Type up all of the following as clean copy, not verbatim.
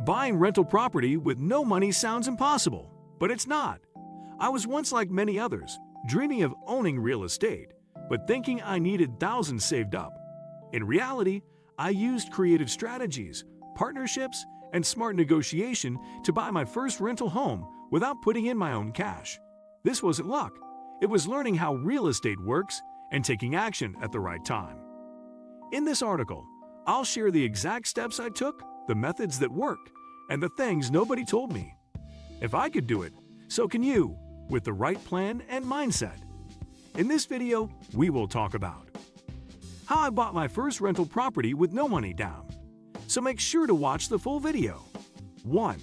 Buying rental property with no money sounds impossible, but it's not. I was once like many others, dreaming of owning real estate, but thinking I needed thousands saved up. In reality, I used creative strategies, partnerships, and smart negotiation to buy my first rental home without putting in my own cash. This wasn't luck. It was learning how real estate works and taking action at the right time. In this article, I'll share the exact steps I took, the methods that worked, and the things nobody told me. If I could do it, so can you, with the right plan and mindset. In this video, we will talk about how I bought my first rental property with no money down. So make sure to watch the full video. 1.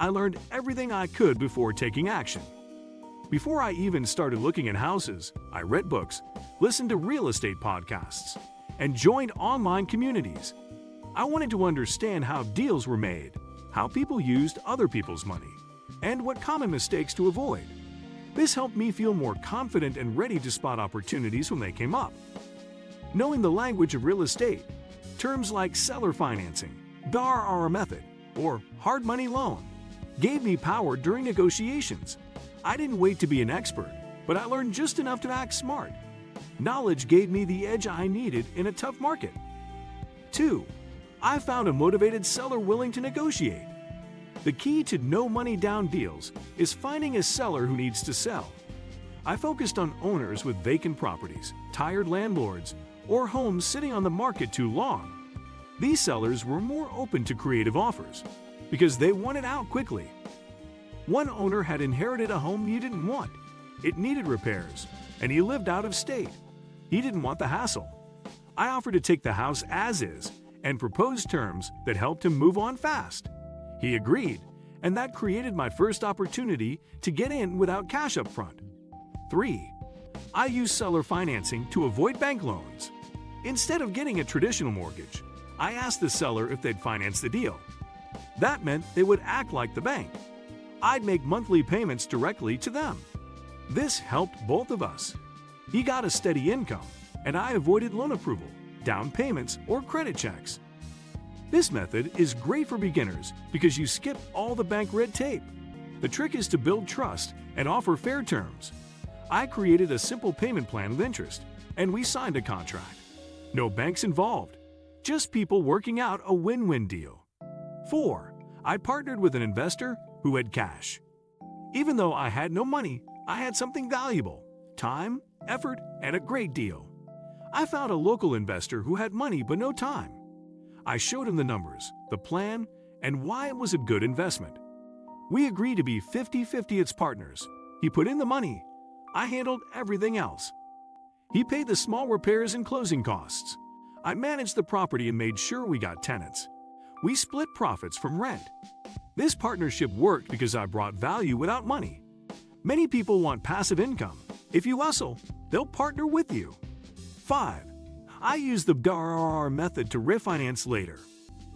I learned everything I could before taking action. Before I even started looking at houses, I read books, listened to real estate podcasts, and joined online communities. I wanted to understand how deals were made, how people used other people's money, and what common mistakes to avoid. This helped me feel more confident and ready to spot opportunities when they came up. Knowing the language of real estate, terms like seller financing, BRRRR method, or hard money loan, gave me power during negotiations. I didn't wait to be an expert, but I learned just enough to act smart. Knowledge gave me the edge I needed in a tough market. 2. I found a motivated seller willing to negotiate. The key to no money down deals is finding a seller who needs to sell. I focused on owners with vacant properties, tired landlords, or homes sitting on the market too long. These sellers were more open to creative offers because they wanted out quickly. One owner had inherited a home he didn't want. It needed repairs, and he lived out of state. He didn't want the hassle. I offered to take the house as is and proposed terms that helped him move on fast. He agreed, and that created my first opportunity to get in without cash up front. 3. I used seller financing to avoid bank loans. Instead of getting a traditional mortgage, I asked the seller if they'd finance the deal. That meant they would act like the bank. I'd make monthly payments directly to them. This helped both of us. He got a steady income, and I avoided loan approval, down payments, or credit checks. This method is great for beginners because you skip all the bank red tape. The trick is to build trust and offer fair terms. I created a simple payment plan with interest, and we signed a contract. No banks involved, just people working out a win-win deal. 4. I partnered with an investor who had cash. Even though I had no money, I had something valuable: time, effort, and a great deal. I found a local investor who had money but no time. I showed him the numbers, the plan, and why it was a good investment. We agreed to be 50-50 as partners. He put in the money. I handled everything else. He paid the small repairs and closing costs. I managed the property and made sure we got tenants. We split profits from rent. This partnership worked because I brought value without money. Many people want passive income. If you hustle, they'll partner with you. 5. I used the BRRRR method to refinance later.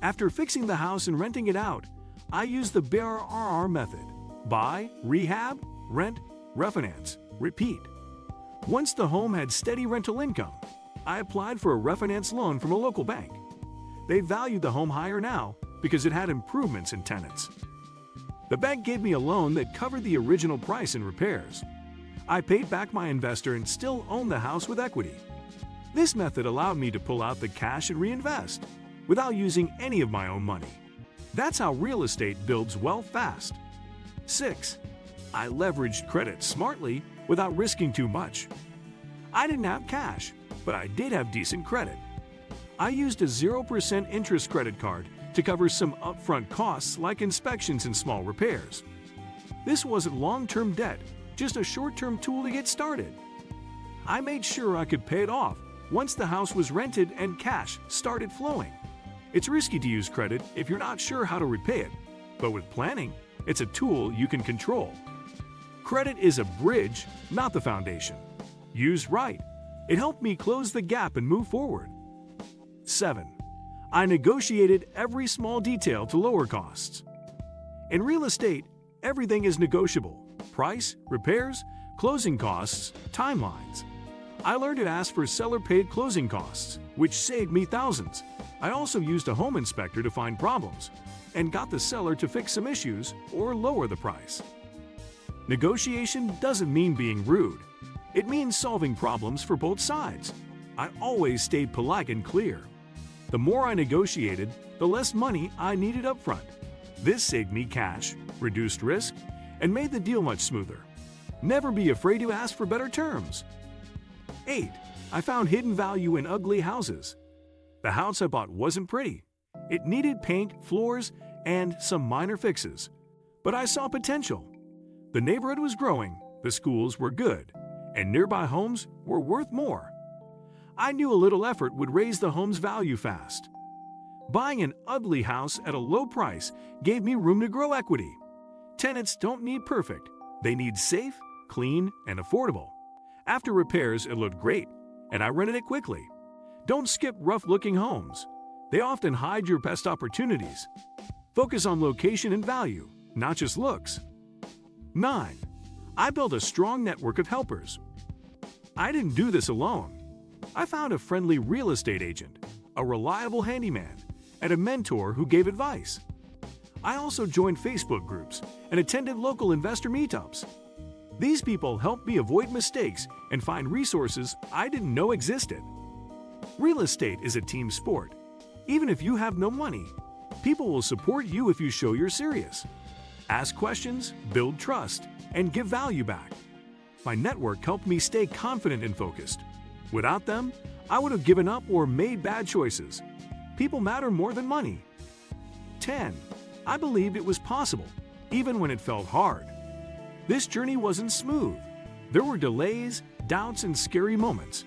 After fixing the house and renting it out, I used the BRRRR method: buy, rehab, rent, refinance, repeat. Once the home had steady rental income, I applied for a refinance loan from a local bank. They valued the home higher now because it had improvements and tenants. The bank gave me a loan that covered the original price and repairs. I paid back my investor and still owned the house with equity. This method allowed me to pull out the cash and reinvest without using any of my own money. That's how real estate builds wealth fast. 6. I leveraged credit smartly without risking too much. I didn't have cash, but I did have decent credit. I used a 0% interest credit card to cover some upfront costs like inspections and small repairs. This wasn't long-term debt, just a short-term tool to get started. I made sure I could pay it off once the house was rented and cash started flowing. It's risky to use credit if you're not sure how to repay it, but with planning, it's a tool you can control. Credit is a bridge, not the foundation. Used right, it helped me close the gap and move forward. 7. I negotiated every small detail to lower costs. In real estate, everything is negotiable: price, repairs, closing costs, timelines. I learned to ask for seller-paid closing costs, which saved me thousands. I also used a home inspector to find problems and got the seller to fix some issues or lower the price. Negotiation doesn't mean being rude. It means solving problems for both sides. I always stayed polite and clear. The more I negotiated, the less money I needed up front. This saved me cash, reduced risk, and made the deal much smoother. Never be afraid to ask for better terms. 8. I found hidden value in ugly houses. The house I bought wasn't pretty. It needed paint, floors, and some minor fixes. But I saw potential. The neighborhood was growing, the schools were good, and nearby homes were worth more. I knew a little effort would raise the home's value fast. Buying an ugly house at a low price gave me room to grow equity. Tenants don't need perfect. They need safe, clean, and affordable. After repairs, it looked great, and I rented it quickly. Don't skip rough-looking homes. They often hide your best opportunities. Focus on location and value, not just looks. 9. I built a strong network of helpers. I didn't do this alone. I found a friendly real estate agent, a reliable handyman, and a mentor who gave advice. I also joined Facebook groups and attended local investor meetups. These people helped me avoid mistakes and find resources I didn't know existed. Real estate is a team sport. Even if you have no money, people will support you if you show you're serious. Ask questions, build trust, and give value back. My network helped me stay confident and focused. Without them, I would have given up or made bad choices. People matter more than money. 10. I believed it was possible, even when it felt hard. This journey wasn't smooth. There were delays, doubts, and scary moments.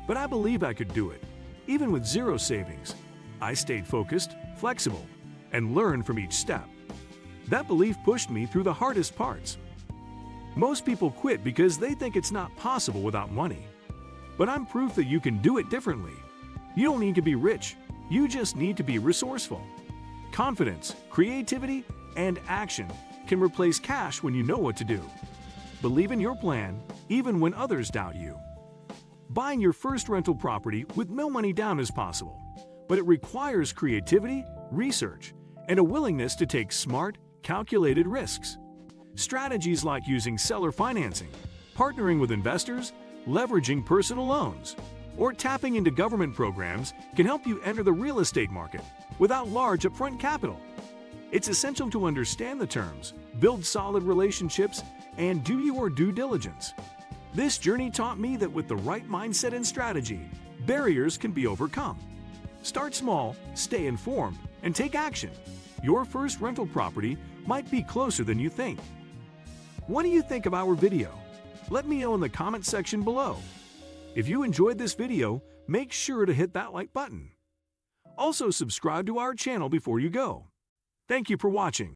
But I believed I could do it, even with zero savings. I stayed focused, flexible, and learned from each step. That belief pushed me through the hardest parts. Most people quit because they think it's not possible without money. But I'm proof that you can do it differently. You don't need to be rich. You just need to be resourceful. Confidence, creativity, and action can replace cash when you know what to do. Believe in your plan, even when others doubt you. Buying your first rental property with no money down is possible, but it requires creativity, research, and a willingness to take smart, calculated risks. Strategies like using seller financing, partnering with investors, leveraging personal loans, or tapping into government programs can help you enter the real estate market without large upfront capital. It's essential to understand the terms, build solid relationships, and do your due diligence. This journey taught me that with the right mindset and strategy, barriers can be overcome. Start small, stay informed, and take action. Your first rental property might be closer than you think. What do you think of our video? Let me know in the comment section below. If you enjoyed this video, make sure to hit that like button. Also subscribe to our channel before you go. Thank you for watching.